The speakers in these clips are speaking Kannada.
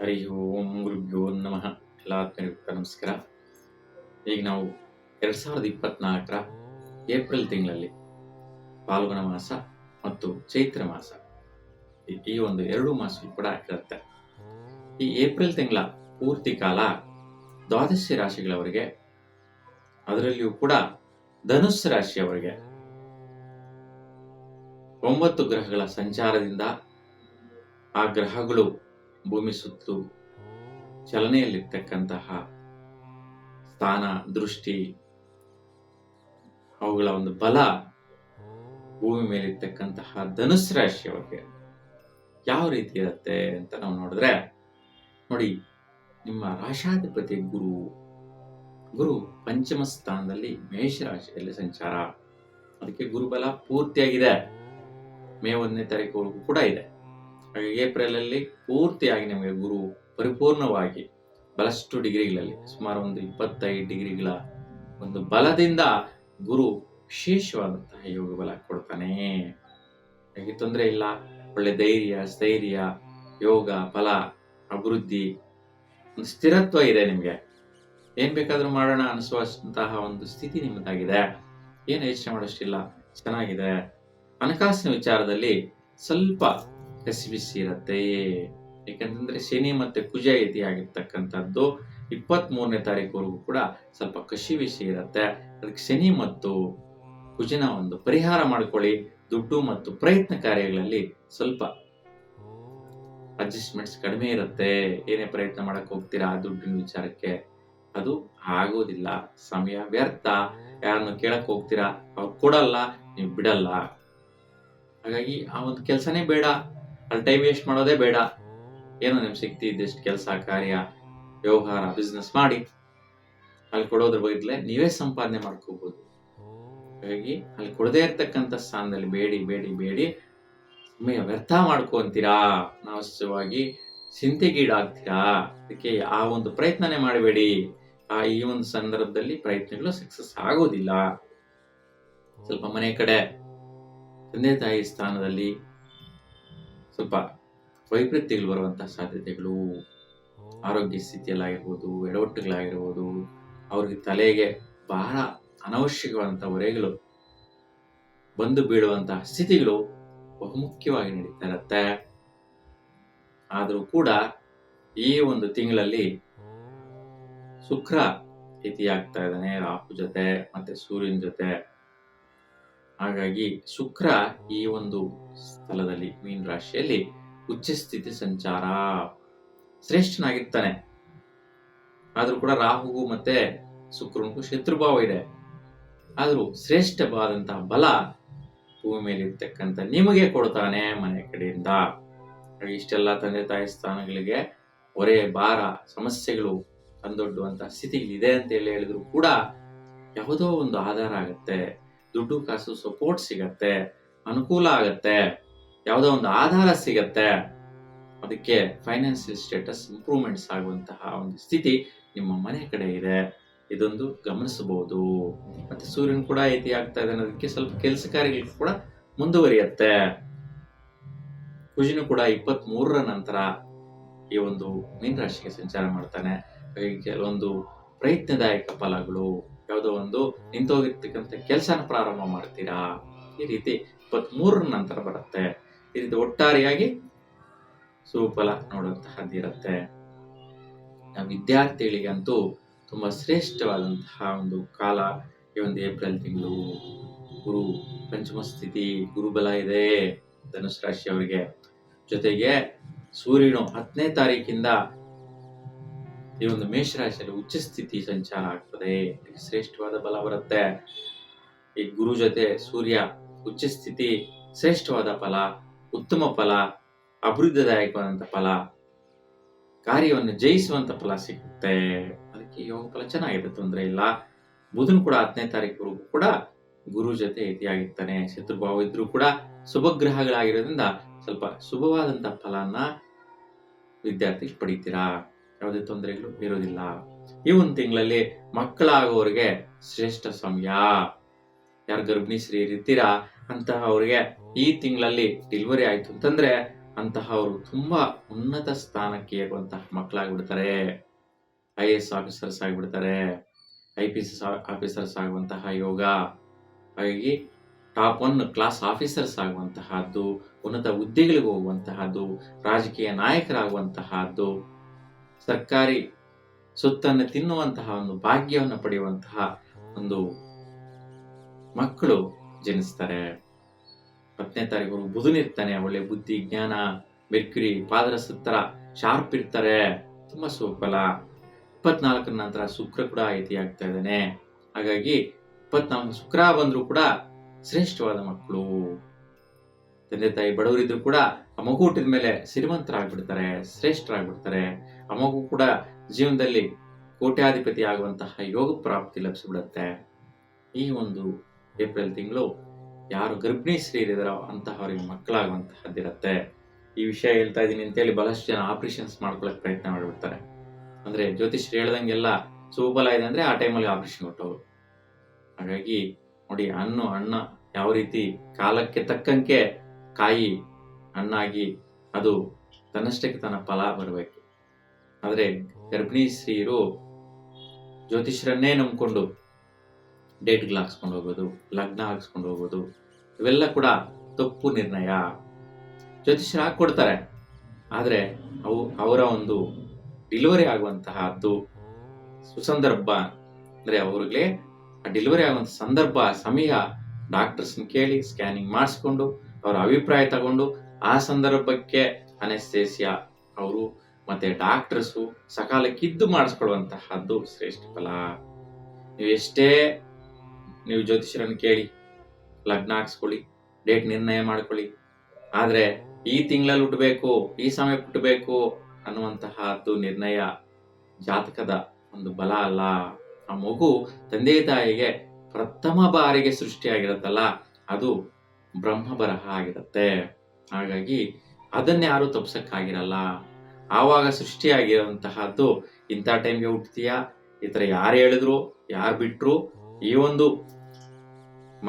ಹರಿ ಓಂ ಗುರುಭ್ಯೋ ನಮಃ. ಎಲ್ಲ ಆತ್ಮರಿಗೂ ನಮಸ್ಕಾರ. ಈಗ ನಾವು 2024ರ ಏಪ್ರಿಲ್ ತಿಂಗಳಲ್ಲಿ ಫಾಲ್ಗುಣ ಮಾಸ ಮತ್ತು ಚೈತ್ರ ಮಾಸ ಈ ಒಂದು 2 ಮಾಸಗಳು ಕೂಡ ಇರುತ್ತೆ. ಈ ಏಪ್ರಿಲ್ ತಿಂಗಳ ಪೂರ್ತಿ ಕಾಲ ದ್ವಾದಶ ರಾಶಿಗಳವರಿಗೆ, ಅದರಲ್ಲಿಯೂ ಕೂಡ ಧನುಸ್ಸು ರಾಶಿಯವರಿಗೆ 9 ಗ್ರಹಗಳ ಸಂಚಾರದಿಂದ ಆ ಗ್ರಹಗಳು ಭೂಮಿ ಸುತ್ತಲೂ ಚಲನೆಯಲ್ಲಿರ್ತಕ್ಕಂತಹ ಸ್ಥಾನ, ದೃಷ್ಟಿ, ಅವುಗಳ ಒಂದು ಬಲ ಭೂಮಿ ಮೇಲಿರ್ತಕ್ಕಂತಹ ಧನುಸ್ಸು ರಾಶಿಯವರಿಗೆ ಯಾವ ರೀತಿ ಇರುತ್ತೆ ಅಂತ ನಾವು ನೋಡಿದ್ರೆ, ನೋಡಿ, ನಿಮ್ಮ ರಾಶಾಧಿಪತಿ ಗುರು ಪಂಚಮ ಸ್ಥಾನದಲ್ಲಿ ಮೇಷ ರಾಶಿಯಲ್ಲಿ ಸಂಚಾರ. ಅದಕ್ಕೆ ಗುರುಬಲ ಪೂರ್ತಿಯಾಗಿದೆ. ಮೇ 1ನೇ ತಾರೀಕು ಕೂಡ ಇದೆ. ಹಾಗೆ ಏಪ್ರಿಲ್ ಅಲ್ಲಿ ಪೂರ್ತಿಯಾಗಿ ನಿಮಗೆ ಗುರು ಪರಿಪೂರ್ಣವಾಗಿ ಬಹಳಷ್ಟು ಡಿಗ್ರಿಗಳಲ್ಲಿ, ಸುಮಾರು ಒಂದು 25 ಡಿಗ್ರಿಗಳ ಒಂದು ಬಲದಿಂದ ಗುರು ವಿಶೇಷವಾದಂತಹ ಯೋಗ ಬಲ ಕೊಡ್ತಾನೆ. ಹಾಗೆ ತೊಂದರೆ ಇಲ್ಲ. ಒಳ್ಳೆ ಧೈರ್ಯ, ಸ್ಥೈರ್ಯ, ಯೋಗ, ಫಲ, ಅಭಿವೃದ್ಧಿ, ಒಂದು ಸ್ಥಿರತ್ವ ಇದೆ. ನಿಮ್ಗೆ ಏನ್ ಬೇಕಾದ್ರೂ ಮಾಡೋಣ ಅನಿಸುವಂತಹ ಒಂದು ಸ್ಥಿತಿ ನಿಮ್ಮದಾಗಿದೆ. ಏನು ಯೋಚನೆ ಮಾಡೋಷ್ಟಿಲ್ಲ, ಚೆನ್ನಾಗಿದೆ. ಹಣಕಾಸಿನ ವಿಚಾರದಲ್ಲಿ ಸ್ವಲ್ಪ ಕಸಿಬಿಸಿ ಇರುತ್ತೆ. ಯಾಕಂತಂದ್ರೆ ಶನಿ ಮತ್ತೆ ಕುಜ ಆಗಿರ್ತಕ್ಕಂಥದ್ದು 23ನೇ ತಾರೀಕುವರೆಗೂ ಕೂಡ ಸ್ವಲ್ಪ ಕಸಿಬಿಸಿ ಇರುತ್ತೆ. ಅದಕ್ಕೆ ಶನಿ ಮತ್ತು ಕುಜನ ಒಂದು ಪರಿಹಾರ ಮಾಡ್ಕೊಳ್ಳಿ. ದುಡ್ಡು ಮತ್ತು ಪ್ರಯತ್ನ ಕಾರ್ಯಗಳಲ್ಲಿ ಸ್ವಲ್ಪ ಅಡ್ಜಸ್ಟ್ಮೆಂಟ್ಸ್ ಕಡಿಮೆ ಇರುತ್ತೆ. ಏನೇ ಪ್ರಯತ್ನ ಮಾಡಕ್ ಹೋಗ್ತೀರಾ ದುಡ್ಡಿನ ವಿಚಾರಕ್ಕೆ, ಅದು ಆಗೋದಿಲ್ಲ. ಸಮಯ ವ್ಯರ್ಥ. ಯಾರನ್ನು ಕೇಳಕ್ ಹೋಗ್ತೀರಾ, ಅವ್ರು ಕೊಡಲ್ಲ, ನೀವು ಬಿಡಲ್ಲ. ಹಾಗಾಗಿ ಆ ಒಂದು ಕೆಲಸನೇ ಬೇಡ, ಅಲ್ಲಿ ಟೈಮ್ ವೇಸ್ಟ್ ಮಾಡೋದೇ ಬೇಡ. ಏನೋ ನಿಮ್ ಶಕ್ತಿ ಇದ್ದಷ್ಟು ಕೆಲಸ, ಕಾರ್ಯ, ವ್ಯವಹಾರ, ಬಿಸ್ನೆಸ್ ಮಾಡಿ ಅಲ್ಲಿ ಕೊಡೋದ್ರ ಬದಲೇ ನೀವೇ ಸಂಪಾದನೆ ಮಾಡ್ಕೋಬಹುದು. ಹಾಗಾಗಿ ಅಲ್ಲಿ ಕೊಡದೇ ಇರ್ತಕ್ಕಂಥ ಸ್ಥಾನದಲ್ಲಿ ಬೇಡಿ ಸಮಯ ವ್ಯರ್ಥ ಮಾಡ್ಕೊಂತೀರಾ, ಅನಾವಶ್ಯಕವಾಗಿ ಚಿಂತೆಗೀಡಾಗ್ತೀರಾ. ಅದಕ್ಕೆ ಆ ಒಂದು ಪ್ರಯತ್ನನೇ ಮಾಡಬೇಡಿ. ಈ ಒಂದು ಸಂದರ್ಭದಲ್ಲಿ ಪ್ರಯತ್ನಗಳು ಸಕ್ಸಸ್ ಆಗೋದಿಲ್ಲ. ಸ್ವಲ್ಪ ಮನೆ ಕಡೆ, ತಂದೆ ತಾಯಿ ಸ್ಥಾನದಲ್ಲಿ ಸ್ವಲ್ಪ ವೈಪರೀತ್ಯಗಳು ಬರುವಂತಹ ಸಾಧ್ಯತೆಗಳು, ಆರೋಗ್ಯ ಸ್ಥಿತಿಯಲ್ಲಾಗಿರ್ಬೋದು, ಎಡವಟ್ಟುಗಳಾಗಿರ್ಬೋದು, ಅವ್ರಿಗೆ ತಲೆಗೆ ಬಹಳ ಅನವಶ್ಯಕವಾದಂತಹ ಹೊರೆಗಳು ಬಂದು ಬೀಳುವಂತಹ ಸ್ಥಿತಿಗಳು ಬಹುಮುಖ್ಯವಾಗಿ ನಡೀತಾ ಇರುತ್ತೆ. ಆದರೂ ಕೂಡ ಈ ಒಂದು ತಿಂಗಳಲ್ಲಿ ಶುಕ್ರ ಆಗ್ತಾ ಇದ್ದಾನೆ ರಾಹು ಜೊತೆ ಮತ್ತೆ ಸೂರ್ಯನ ಜೊತೆ. ಹಾಗಾಗಿ ಶುಕ್ರ ಈ ಒಂದು ಸ್ಥಳದಲ್ಲಿ ಮೀನ ರಾಶಿಯಲ್ಲಿ ಉಚ್ಚ ಸ್ಥಿತಿ ಸಂಚಾರ, ಶ್ರೇಷ್ಠನಾಗಿರ್ತಾನೆ. ಆದ್ರೂ ಕೂಡ ರಾಹುಗೂ ಮತ್ತೆ ಶುಕ್ರನಿಗೂ ಶತ್ರುಭಾವ ಇದೆ. ಆದ್ರೂ ಶ್ರೇಷ್ಠವಾದಂತಹ ಬಲ ಭೂಮಿ ಮೇಲೆ ಇರ್ತಕ್ಕಂಥ ನಿಮಗೆ ಕೊಡ್ತಾನೆ ಮನೆ ಕಡೆಯಿಂದ. ಇಷ್ಟೆಲ್ಲ ತಂದೆ ತಾಯಿ ಸ್ಥಾನಗಳಿಗೆ ಹೊರೆ, ಭಾರ, ಸಮಸ್ಯೆಗಳು ತಂದೊಡ್ಡುವಂತಹ ಸ್ಥಿತಿಗಳಿದೆ ಅಂತ ಹೇಳಿದ್ರು ಕೂಡ ಯಾವುದೋ ಒಂದು ಆಧಾರ ಆಗತ್ತೆ. ದುಡ್ಡು ಕಾಸು ಸಪೋರ್ಟ್ ಸಿಗತ್ತೆ, ಅನುಕೂಲ ಆಗತ್ತೆ, ಯಾವುದೋ ಒಂದು ಆಧಾರ ಸಿಗತ್ತೆ. ಅದಕ್ಕೆ ಫೈನಾನ್ಷಿಯಲ್ ಸ್ಟೇಟಸ್ ಇಂಪ್ರೂವ್ಮೆಂಟ್ಸ್ ಆಗುವಂತಹ ಒಂದು ಸ್ಥಿತಿ ನಿಮ್ಮ ಮನೆ ಕಡೆ ಇದೆ. ಇದೊಂದು ಗಮನಿಸಬಹುದು. ಮತ್ತೆ ಸೂರ್ಯನ ಕೂಡ ಆಗ್ತಾ ಇದೆ ಅನ್ನೋದಕ್ಕೆ ಸ್ವಲ್ಪ ಕೆಲಸ ಕಾರ್ಯಗಳು ಕೂಡ ಮುಂದುವರಿಯುತ್ತೆ. ಕುಜನು ಕೂಡ 23ರ ನಂತರ ಈ ಒಂದು ಮೀನ ರಾಶಿಗೆ ಸಂಚಾರ ಮಾಡ್ತಾನೆ. ಕೆಲವೊಂದು ಪ್ರಯತ್ನದಾಯಕ ಫಲಗಳು, ಯಾವುದೋ ಒಂದು ನಿಂತೋಗಿರ್ತಕ್ಕಂಥ ಕೆಲಸನ ಪ್ರಾರಂಭ ಮಾಡ್ತೀರಾ. ಈ ರೀತಿ 23ರ ನಂತರ ಬರುತ್ತೆ. ಈ ರೀತಿ ಒಟ್ಟಾರೆಯಾಗಿ ಸುಫಲ ನೋಡುವಂತಹದ್ದಿರುತ್ತೆ. ವಿದ್ಯಾರ್ಥಿಗಳಿಗಂತೂ ತುಂಬಾ ಶ್ರೇಷ್ಠವಾದಂತಹ ಒಂದು ಕಾಲ ಈ ಒಂದು ಏಪ್ರಿಲ್ ತಿಂಗಳು. ಗುರು ಪಂಚಮ ಸ್ಥಿತಿ, ಗುರುಬಲ ಇದೆ ಧನುಸ್ ರಾಶಿಯವರಿಗೆ. ಜೊತೆಗೆ ಸೂರ್ಯನು 10ನೇ ತಾರೀಕಿಂದ ಈ ಒಂದು ಮೇಷರಾಶಿಯಲ್ಲಿ ಉಚ್ಚ ಸ್ಥಿತಿ ಸಂಚಾರ ಆಗ್ತದೆ. ಶ್ರೇಷ್ಠವಾದ ಬಲ ಬರುತ್ತೆ. ಈ ಗುರು ಜೊತೆ ಸೂರ್ಯ ಉಚ್ಚ ಸ್ಥಿತಿ, ಶ್ರೇಷ್ಠವಾದ ಫಲ, ಉತ್ತಮ ಫಲ, ಅಭಿವೃದ್ಧಿದಾಯಕವಾದಂತ ಫಲ, ಕಾರ್ಯವನ್ನು ಜಯಿಸುವಂತ ಫಲ ಸಿಗುತ್ತೆ. ಅದಕ್ಕೆ ಯೋಗ ಫಲ ಚೆನ್ನಾಗಿದೆ, ತೊಂದರೆ ಇಲ್ಲ. ಬುಧನ್ ಕೂಡ 10ನೇ ತಾರೀಕುವರೆಗೂ ಕೂಡ ಗುರು ಜೊತೆ ಆಗಿರ್ತಾನೆ. ಶತ್ರುಭಾವ ಇದ್ರೂ ಕೂಡ ಶುಭಗ್ರಹಗಳಾಗಿರೋದ್ರಿಂದ ಸ್ವಲ್ಪ ಶುಭವಾದಂತ ಫಲನ ವಿದ್ಯಾರ್ಥಿಗಳು ಪಡಿತೀರಾ. ಯಾವುದೇ ತೊಂದರೆಗಳು ಇರೋದಿಲ್ಲ. ಈ ಒಂದು ತಿಂಗಳಲ್ಲಿ ಮಕ್ಕಳಾಗೋರಿಗೆ ಶ್ರೇಷ್ಠ ಸಮಯ. ಯಾರು ಗರ್ಭಿಣಿ ಸ್ತ್ರೀಯರು ಇರ್ತೀರಾ ಅಂತಹ ಅವ್ರಿಗೆ ಈ ತಿಂಗಳಲ್ಲಿ ಡೆಲಿವರಿ ಆಯ್ತು ಅಂತಂದ್ರೆ ಅಂತಹವರು ತುಂಬಾ ಉನ್ನತ ಸ್ಥಾನಕ್ಕೆ ಏರುವಂತಹ ಮಕ್ಕಳಾಗ್ಬಿಡ್ತಾರೆ. IAS ಆಫೀಸರ್ಸ್ ಆಗಿಬಿಡ್ತಾರೆ, IPS ಆಫೀಸರ್ಸ್ ಆಗುವಂತಹ ಯೋಗ. ಹಾಗಾಗಿ ಟಾಪ್ 1 ಕ್ಲಾಸ್ ಆಫೀಸರ್ಸ್ ಆಗುವಂತಹದ್ದು, ಉನ್ನತ ಹುದ್ದೆಗಳಿಗೆ ಹೋಗುವಂತಹದ್ದು, ರಾಜಕೀಯ ನಾಯಕರಾಗುವಂತಹದ್ದು, ಸರ್ಕಾರಿ ಸೊತ್ತನ್ನು ತಿನ್ನುವಂತಹ ಒಂದು ಭಾಗ್ಯವನ್ನು ಪಡೆಯುವಂತಹ ಒಂದು ಮಕ್ಕಳು ಜನಿಸ್ತಾರೆ. 10ನೇ ತಾರೀಕು ಬುಧನಿರ್ತಾನೆ, ಒಳ್ಳೆ ಬುದ್ಧಿ ಜ್ಞಾನ, ಮೆರ್ಕ್ಯುರಿ ಪಾದರಸ ತರ ಶಾರ್ಪ್ ಇರ್ತಾರೆ, ತುಂಬಾ ಸುಫಲ. 24 ನಂತರ ಶುಕ್ರ ಕೂಡ ಐತಿ ಆಗ್ತಾ ಇದ್ದಾನೆ. ಹಾಗಾಗಿ 24 ಶುಕ್ರ ಬಂದ್ರು ಕೂಡ ಶ್ರೇಷ್ಠವಾದ ಮಕ್ಕಳು. ತಂದೆ ತಾಯಿ ಬಡವರಿದ್ರು ಕೂಡ ಆ ಮಗು ಹುಟ್ಟಿದ ಮೇಲೆ ಶ್ರೀಮಂತರಾಗ್ಬಿಡ್ತಾರೆ, ಶ್ರೇಷ್ಠರಾಗ್ಬಿಡ್ತಾರೆ. ಆ ಮಗು ಕೂಡ ಜೀವನದಲ್ಲಿ ಕೋಟ್ಯಾಧಿಪತಿ ಆಗುವಂತಹ ಯೋಗ ಪ್ರಾಪ್ತಿ ಲಭಿಸಿಬಿಡುತ್ತೆ. ಈ ಒಂದು ಏಪ್ರಿಲ್ ತಿಂಗಳು ಯಾರು ಗರ್ಭಿಣಿ ಸ್ತ್ರೀಯರಿದಾರೋ ಅಂತಹವರಿಗೆ ಮಕ್ಕಳಾಗುವಂತಹದ್ದಿರತ್ತೆ. ಈ ವಿಷಯ ಹೇಳ್ತಾ ಇದ್ದೀನಿ ಅಂತೇಳಿ ಬಹಳಷ್ಟು ಜನ ಆಪರೇಷನ್ಸ್ ಮಾಡ್ಕೊಳಕ್ ಪ್ರಯತ್ನ ಮಾಡಿಬಿಡ್ತಾರೆ. ಅಂದ್ರೆ ಜ್ಯೋತಿಷ್ಯರು ಹೇಳ್ದಂಗೆಲ್ಲ ಸುಬಲ ಇದೆ ಅಂದ್ರೆ ಆ ಟೈಮಲ್ಲಿ ಆಪರೇಷನ್ ಹೊಟ್ಟವರು. ಹಾಗಾಗಿ ನೋಡಿ, ಹಣ್ಣು ಯಾವ ರೀತಿ ಕಾಲಕ್ಕೆ ತಕ್ಕಂಗೆ ಕಾಯಿ ಹಣ್ಣಾಗಿ ಅದು ತನ್ನಷ್ಟಕ್ಕೆ ತನ್ನ ಫಲ ಬರಬೇಕು. ಆದ್ರೆ ಗರ್ಭಿಣಿ ಸ್ತ್ರೀಯರು ಜ್ಯೋತಿಷ್ಯರನ್ನೇ ನಂಬ್ಕೊಂಡು ಡೇಟ್ಗಳು ಹಾಕ್ಸ್ಕೊಂಡು ಹೋಗೋದು, ಲಗ್ನ ಹಾಕ್ಸ್ಕೊಂಡು ಹೋಗೋದು, ಇವೆಲ್ಲ ಕೂಡ ತಪ್ಪು ನಿರ್ಣಯ. ಜ್ಯೋತಿಷ್ಯರು ಹಾಕೊಡ್ತಾರೆ, ಆದ್ರೆ ಅವರ ಒಂದು ಡೆಲಿವರಿ ಆಗುವಂತಹದ್ದು ಸುಸಂದರ್ಭ, ಅಂದ್ರೆ ಅವ್ರಿಗೆ ಆ ಡೆಲಿವರಿ ಆಗುವಂತ ಸಂದರ್ಭ ಸಮಯ ಡಾಕ್ಟರ್ಸ್ನ ಕೇಳಿ ಸ್ಕ್ಯಾನಿಂಗ್ ಮಾಡಿಸ್ಕೊಂಡು ಅವರ ಅಭಿಪ್ರಾಯ ತಗೊಂಡು ಆ ಸಂದರ್ಭಕ್ಕೆ ಅನೆಸ್ಥೇಸಿಯಾ ಅವರು ಮತ್ತೆ ಡಾಕ್ಟರ್ಸು ಸಕಾಲಕ್ಕಿದ್ದು ಮಾಡಿಸ್ಕೊಳ್ಳುವಂತಹದ್ದು ಶ್ರೇಷ್ಠ ಫಲ. ನೀವು ಜ್ಯೋತಿಷ್ಯರನ್ನು ಕೇಳಿ ಲಗ್ನ ಹಾಕ್ಸ್ಕೊಳ್ಳಿ, ಡೇಟ್ ನಿರ್ಣಯ ಮಾಡ್ಕೊಳ್ಳಿ, ಆದ್ರೆ ಈ ತಿಂಗಳಲ್ಲಿ ಹುಟ್ಟಬೇಕು, ಈ ಸಮಯ ಹುಟ್ಟಬೇಕು ಅನ್ನುವಂತಹದ್ದು ನಿರ್ಣಯ ಜಾತಕದ ಒಂದು ಬಲ ಅಲ್ಲ. ಆ ಮಗು ತಂದೆ ತಾಯಿಗೆ ಪ್ರಥಮ ಬಾರಿಗೆ ಸೃಷ್ಟಿಯಾಗಿರತ್ತಲ್ಲ, ಅದು ಬ್ರಹ್ಮ ಬರಹ ಆಗಿರತ್ತೆ. ಹಾಗಾಗಿ ಅದನ್ನ ಯಾರು ತಪ್ಸಕ್ಕಾಗಿರಲ್ಲ. ಆವಾಗ ಸೃಷ್ಟಿಯಾಗಿರುವಂತಹದ್ದು ಇಂಥ ಟೈಮ್ಗೆ ಹುಟ್ಟತೀಯಾ, ಈ ತರ ಯಾರು ಹೇಳಿದ್ರು ಯಾರು ಬಿಟ್ರು ಈ ಒಂದು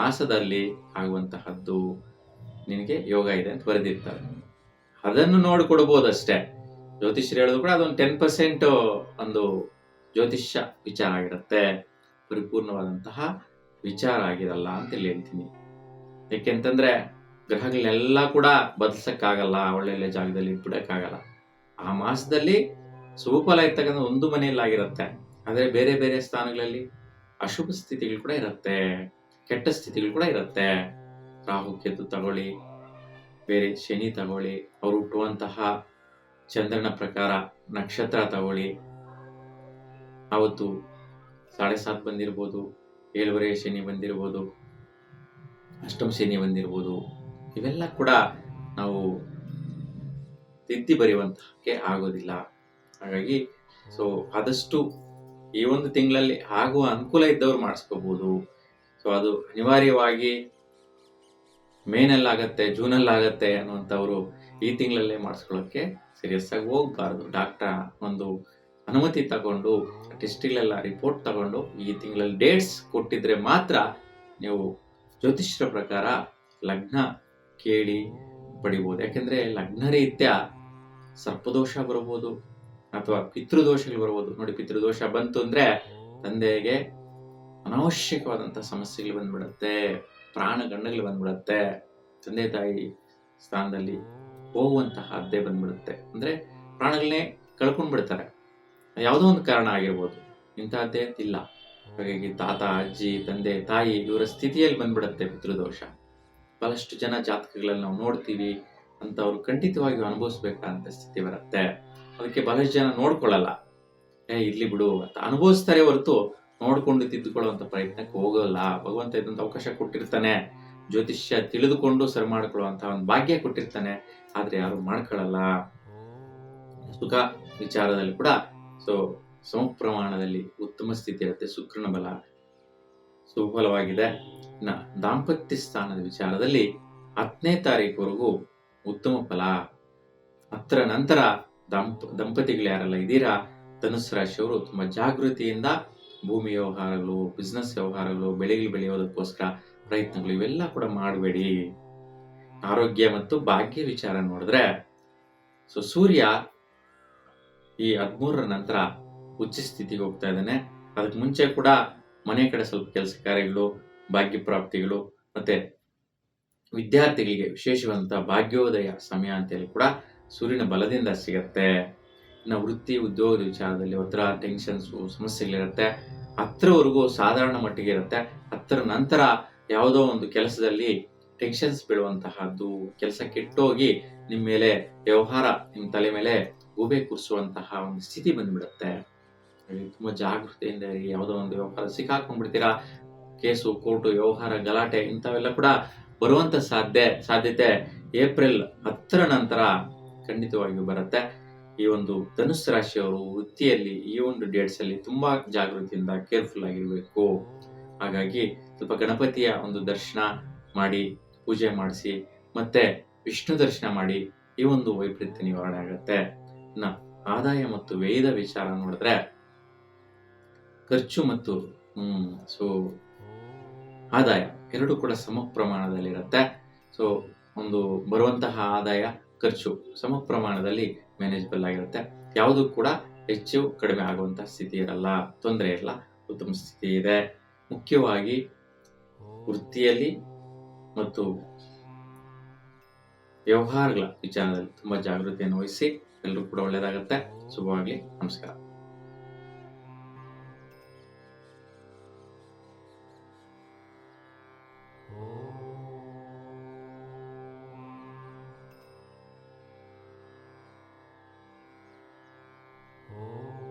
ಮಾಸದಲ್ಲಿ ಆಗುವಂತಹದ್ದು ನಿನಗೆ ಯೋಗ ಇದೆ ಅಂತ ಬರೆದಿರ್ತಾರೆ. ಅದನ್ನು ನೋಡಿಕೊಡ್ಬೋದಷ್ಟೇ. ಜ್ಯೋತಿಷ್ಯರು ಹೇಳಿದ್ರು ಕೂಡ ಅದೊಂದು 10% ಒಂದು ಜ್ಯೋತಿಷ್ಯ ವಿಚಾರ ಆಗಿರುತ್ತೆ, ಪರಿಪೂರ್ಣವಾದಂತಹ ವಿಚಾರ ಆಗಿರಲ್ಲ ಅಂತ ಹೇಳ್ತೀನಿ. ಯಾಕೆಂತಂದ್ರೆ ಗ್ರಹಗಳನ್ನೆಲ್ಲ ಕೂಡ ಬದಲ್ಸಕ್ಕಾಗಲ್ಲ, ಒಳ್ಳೊಳ್ಳೆ ಜಾಗದಲ್ಲಿ ಬಿಡಕ್ಕಾಗಲ್ಲ. ಆ ಮಾಸದಲ್ಲಿ ಶುಭಫಲ ಇರ್ತಕ್ಕಂಥ ಒಂದು ಮನೆಯಲ್ಲಾಗಿರುತ್ತೆ, ಆದ್ರೆ ಬೇರೆ ಬೇರೆ ಸ್ಥಾನಗಳಲ್ಲಿ ಅಶುಭ ಸ್ಥಿತಿಗಳು ಕೂಡ ಇರುತ್ತೆ, ಕೆಟ್ಟ ಸ್ಥಿತಿಗಳು ಕೂಡ ಇರುತ್ತೆ. ರಾಹು ಕೇತು ತಗೊಳ್ಳಿ, ಬೇರೆ ಶನಿ ತಗೊಳ್ಳಿ, ಅವ್ರು ಹುಟ್ಟುವಂತಹ ಚಂದ್ರನ ಪ್ರಕಾರ ನಕ್ಷತ್ರ ತಗೊಳ್ಳಿ, ಅವತ್ತು 7.5 ಬಂದಿರ್ಬೋದು, 7.5 ಶನಿ ಬಂದಿರ್ಬೋದು, ಅಷ್ಟಮ ಶನಿ ಬಂದಿರ್ಬೋದು. ಇವೆಲ್ಲ ಕೂಡ ನಾವು ತಿದ್ದಿ ಬರೆಯುವಂತಹಕ್ಕೆ ಆಗೋದಿಲ್ಲ. ಹಾಗಾಗಿ ಆದಷ್ಟು ಈ ಒಂದು ತಿಂಗಳಲ್ಲಿ ಆಗುವ ಅನುಕೂಲ ಇದ್ದವ್ರು ಮಾಡಿಸ್ಕೋಬಹುದು. ಅದು ಅನಿವಾರ್ಯವಾಗಿ ಮೇನಲ್ಲಾಗತ್ತೆ, ಜೂನಲ್ಲಾಗತ್ತೆ ಅನ್ನುವಂಥವ್ರು ಈ ತಿಂಗಳಲ್ಲೇ ಮಾಡಿಸ್ಕೊಳ್ಳೋಕೆ ಸೀರಿಯಸ್ ಆಗಿ ಹೋಗ್ಬಾರ್ದು. ಡಾಕ್ಟರ್ ಒಂದು ಅನುಮತಿ ತಗೊಂಡು ಟೆಸ್ಟ್ಗಳೆಲ್ಲ ರಿಪೋರ್ಟ್ ತಗೊಂಡು ಈ ತಿಂಗಳಲ್ಲಿ ಡೇಟ್ಸ್ ಕೊಟ್ಟಿದ್ರೆ ಮಾತ್ರ ನೀವು ಜ್ಯೋತಿಷ್ಯರ ಪ್ರಕಾರ ಲಗ್ನ ಕೇಳಿ ಪಡಿಬಹುದು. ಯಾಕೆಂದ್ರೆ ಲಗ್ನ ರೀತ್ಯ ಸರ್ಪದೋಷ ಬರಬಹುದು ಅಥವಾ ಪಿತೃದೋಷಗಳು ಬರಬಹುದು. ನೋಡಿ, ಪಿತೃದೋಷ ಬಂತು ಅಂದ್ರೆ ತಂದೆಗೆ ಅನಾವಶ್ಯಕವಾದಂತಹ ಸಮಸ್ಯೆಗಳು ಬಂದ್ಬಿಡುತ್ತೆ, ಪ್ರಾಣ ಗಂಡಗಳು ಬಂದ್ಬಿಡುತ್ತೆ, ತಂದೆ ತಾಯಿ ಸ್ಥಾನದಲ್ಲಿ ಹೋಗುವಂತಹ ಅದ್ದೇ ಬಂದ್ಬಿಡುತ್ತೆ. ಅಂದ್ರೆ ಪ್ರಾಣಗಳನ್ನೇ ಕಳ್ಕೊಂಡ್ ಬಿಡ್ತಾರೆ, ಯಾವುದೋ ಒಂದು ಕಾರಣ ಆಗಿರ್ಬೋದು, ಇಂತಹದ್ದೇ ಇಲ್ಲ. ಹಾಗಾಗಿ ತಾತ ಅಜ್ಜಿ ತಂದೆ ತಾಯಿ ಇವರ ಸ್ಥಿತಿಯಲ್ಲಿ ಬಂದ್ಬಿಡುತ್ತೆ ಪಿತೃದೋಷ. ಬಹಳಷ್ಟು ಜನ ಜಾತಕಗಳಲ್ಲಿ ನಾವು ನೋಡ್ತೀವಿ, ಅಂತವ್ರು ಖಂಡಿತವಾಗಿಯೂ ಅನುಭವಿಸ್ಬೇಕಂತ ಸ್ಥಿತಿ ಬರುತ್ತೆ. ಅದಕ್ಕೆ ಬಹಳಷ್ಟು ಜನ ನೋಡ್ಕೊಳ್ಳಲ್ಲ, ಇರ್ಲಿ ಬಿಡು ಅಂತ ಅನುಭವಿಸ್ತಾರೆ ಹೊರತು ನೋಡ್ಕೊಂಡು ತಿದ್ದುಕೊಳ್ಳುವಂತ ಪ್ರಯತ್ನಕ್ಕೆ ಹೋಗಲ್ಲ. ಭಗವಂತ ಇದಂತ ಅವಕಾಶ ಕೊಟ್ಟಿರ್ತಾನೆ, ಜ್ಯೋತಿಷ್ಯ ತಿಳಿದುಕೊಂಡು ಸರಿ ಮಾಡ್ಕೊಳ್ಳುವಂತಹ ಒಂದು ಭಾಗ್ಯ ಕೊಟ್ಟಿರ್ತಾನೆ, ಆದ್ರೆ ಯಾರು ಮಾಡ್ಕೊಳ್ಳಲ್ಲ. ಸುಖ ವಿಚಾರದಲ್ಲಿ ಕೂಡ ಸಮ ಪ್ರಮಾಣದಲ್ಲಿ ಉತ್ತಮ ಸ್ಥಿತಿ ಇರುತ್ತೆ, ಶುಕ್ರನ ಬಲ ಸುಫಲವಾಗಿದೆ. ದಾಂಪತ್ಯ ಸ್ಥಾನದ ವಿಚಾರದಲ್ಲಿ 10ನೇ ತಾರೀಕುವರೆಗೂ ಉತ್ತಮ ಫಲ. 10ರ ನಂತರ ದಂಪತಿಗಳು ಯಾರೆಲ್ಲ ಇದ್ದೀರಾ, ಧನುಸ್ಸು ರಾಶಿಯವರು ತುಂಬಾ ಜಾಗೃತಿಯಿಂದ ಭೂಮಿ ವ್ಯವಹಾರಗಳು, ಬಿಸ್ನೆಸ್ ವ್ಯವಹಾರಗಳು, ಬೆಳೆಗಳು ಬೆಳೆಯೋದಕ್ಕೋಸ್ಕರ ಪ್ರಯತ್ನಗಳು ಇವೆಲ್ಲ ಕೂಡ ಮಾಡಬೇಡಿ. ಆರೋಗ್ಯ ಮತ್ತು ಭಾಗ್ಯ ವಿಚಾರ ನೋಡಿದ್ರೆ ಸೊ ಸೂರ್ಯ ಈ 13ರ ನಂತರ ಉಚ್ಚ ಸ್ಥಿತಿಗೆ ಹೋಗ್ತಾ ಇದ್ದಾನೆ. ಅದಕ್ಕೆ ಮುಂಚೆ ಕೂಡ ಮನೆ ಕಡೆ ಸ್ವಲ್ಪ ಕೆಲಸ ಕಾರ್ಯಗಳು, ಭಾಗ್ಯ ಪ್ರಾಪ್ತಿಗಳು, ಮತ್ತೆ ವಿದ್ಯಾರ್ಥಿಗಳಿಗೆ ವಿಶೇಷವಾದಂತಹ ಭಾಗ್ಯೋದಯ ಸಮಯ ಅಂತೇಳಿ ಕೂಡ ಸೂರ್ಯನ ಬಲದಿಂದ ಸಿಗತ್ತೆ. ಇನ್ನು ವೃತ್ತಿ ಉದ್ಯೋಗದ ವಿಚಾರದಲ್ಲಿ ಒತ್ತಡ, ಟೆನ್ಷನ್ಸು, ಸಮಸ್ಯೆಗಳಿರುತ್ತೆ. 10ರವರೆಗೂ ಸಾಧಾರಣ ಮಟ್ಟಿಗೆ ಇರುತ್ತೆ. 10ರ ನಂತರ ಯಾವುದೋ ಒಂದು ಕೆಲಸದಲ್ಲಿ ಟೆನ್ಷನ್ಸ್ ಬೀಳುವಂತಹದ್ದು, ಕೆಲಸ ಕೆಟ್ಟೋಗಿ ನಿಮ್ಮ ಮೇಲೆ ವ್ಯವಹಾರ, ನಿಮ್ಮ ತಲೆ ಮೇಲೆ ಗೂಬೆ ಕೂರಿಸುವಂತಹ ಒಂದು ಸ್ಥಿತಿ ಬಂದ್ಬಿಡುತ್ತೆ. ತುಂಬಾ ಜಾಗೃತೆಯಿಂದ ಯಾವುದೋ ಒಂದು ವ್ಯವಹಾರ ಸಿಕ್ಕಾಕೊಂಡ್ಬಿಡ್ತೀರಾ. ಕೇಸು, ಕೋರ್ಟು, ವ್ಯವಹಾರ, ಗಲಾಟೆ ಇಂಥವೆಲ್ಲ ಕೂಡ ಬರುವಂತ ಸಾಧ್ಯತೆ ಏಪ್ರಿಲ್ 10ರ ನಂತರ ಖಂಡಿತವಾಗಿಯೂ ಬರುತ್ತೆ. ಈ ಒಂದು ಧನುಸ್ಸು ರಾಶಿಯವರು ವೃತ್ತಿಯಲ್ಲಿ ಈ ಒಂದು ಡೇಟ್ಸ್ ಅಲ್ಲಿ ತುಂಬಾ ಜಾಗೃತಿಯಿಂದ ಕೇರ್ಫುಲ್ ಆಗಿರ್ಬೇಕು. ಹಾಗಾಗಿ ಸ್ವಲ್ಪ ಗಣಪತಿಯ ಒಂದು ದರ್ಶನ ಮಾಡಿ, ಪೂಜೆ ಮಾಡಿಸಿ, ಮತ್ತೆ ವಿಷ್ಣು ದರ್ಶನ ಮಾಡಿ ಈ ಒಂದು ವೈಪರೀತ್ಯ ನಿವಾರಣೆ ಆಗುತ್ತೆ. ಇನ್ನ ಆದಾಯ ಮತ್ತು ವ್ಯಯದ ವಿಚಾರ ನೋಡಿದ್ರೆ ಖರ್ಚು ಮತ್ತು ಸೊ ಆದಾಯ ಎರಡು ಕೂಡ ಸಮ ಪ್ರಮಾಣದಲ್ಲಿರುತ್ತೆ. ಸೊ ಒಂದು ಬರುವಂತಹ ಆದಾಯ, ಖರ್ಚು ಸಮ ಪ್ರಮಾಣದಲ್ಲಿ ಮ್ಯಾನೇಜಬಲ್ ಆಗಿರುತ್ತೆ. ಯಾವುದು ಕೂಡ ಹೆಚ್ಚು ಕಡಿಮೆ ಆಗುವಂತಹ ಸ್ಥಿತಿ ಇರಲ್ಲ, ತೊಂದರೆ ಇರಲ್ಲ, ಉತ್ತಮ ಸ್ಥಿತಿ ಇದೆ. ಮುಖ್ಯವಾಗಿ ವೃತ್ತಿಯಲ್ಲಿ ಮತ್ತು ವ್ಯವಹಾರಗಳ ವಿಚಾರದಲ್ಲಿ ತುಂಬಾ ಜಾಗೃತಿಯನ್ನು ವಹಿಸಿ. ಎಲ್ಲರೂ ಕೂಡ ಒಳ್ಳೆಯದಾಗತ್ತೆ. ಶುಭವಾಗಲಿ. ನಮಸ್ಕಾರ.